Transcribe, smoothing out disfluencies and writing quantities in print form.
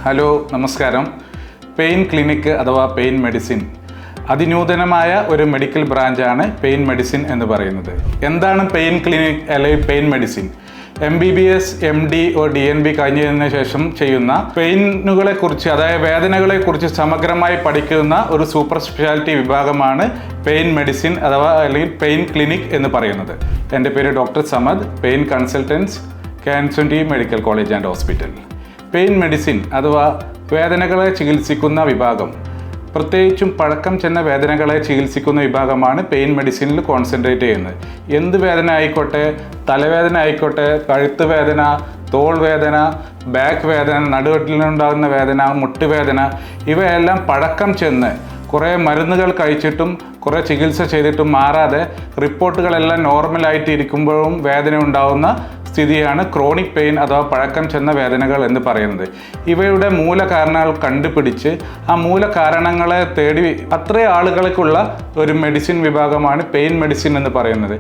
Hello നമസ്കാരം. Pain clinic അഥവാ pain medicine അതിനൂതനമായ ഒരു മെഡിക്കൽ ബ്രാഞ്ചാണ് പെയിൻ മെഡിസിൻ എന്ന് പറയുന്നത്. എന്താണ് പെയിൻ ക്ലിനിക് അല്ലെങ്കിൽ pain medicine? MBBS, MD DNB കഴിഞ്ഞതിന് ശേഷം ചെയ്യുന്ന പെയിനുകളെക്കുറിച്ച്, അതായത് വേദനകളെക്കുറിച്ച് സമഗ്രമായി പഠിക്കുന്ന ഒരു സൂപ്പർ സ്പെഷ്യാലിറ്റി വിഭാഗമാണ് പെയിൻ മെഡിസിൻ അഥവാ അല്ലെങ്കിൽ പെയിൻ ക്ലിനിക് എന്ന് പറയുന്നത്. എൻ്റെ പേര് doctor Samad, pain consultants, KNSMT medical college and hospital. Pain medicine അഥവാ വേദനകളെ ചികിത്സിക്കുന്ന വിഭാഗം, പ്രത്യേകിച്ചും പഴക്കം ചെന്ന വേദനകളെ ചികിത്സിക്കുന്ന വിഭാഗമാണ് പെയിൻ മെഡിസിനിൽ കോൺസെൻട്രേറ്റ് ചെയ്യുന്നത്. എന്ത് വേദന ആയിക്കോട്ടെ, തലവേദന ആയിക്കോട്ടെ, കഴുത്ത് വേദന, തോൾ വേദന, ബാക്ക് വേദന, നടുവെട്ടിലുണ്ടാകുന്ന വേദന, മുട്ടുവേദന, ഇവയെല്ലാം പഴക്കം ചെന്ന് കുറേ മരുന്നുകൾ കഴിച്ചിട്ടും കുറേ ചികിത്സ ചെയ്തിട്ടും മാറാതെ റിപ്പോർട്ടുകളെല്ലാം നോർമലായിട്ട് ഇരിക്കുമ്പോഴും വേദന ഉണ്ടാകുന്ന സ്ഥിതിയാണ് ക്രോണിക് പെയിൻ അഥവാ പഴക്കം ചെന്ന വേദനകൾ എന്ന് പറയുന്നത്. ഇവയുടെ മൂലകാരണങ്ങൾ കണ്ടുപിടിച്ച് ആ മൂലകാരണങ്ങളെ തേടി അത്രയും ആളുകൾക്കുള്ള ഒരു മെഡിസിൻ വിഭാഗമാണ് പെയിൻ മെഡിസിൻ എന്ന് പറയുന്നത്.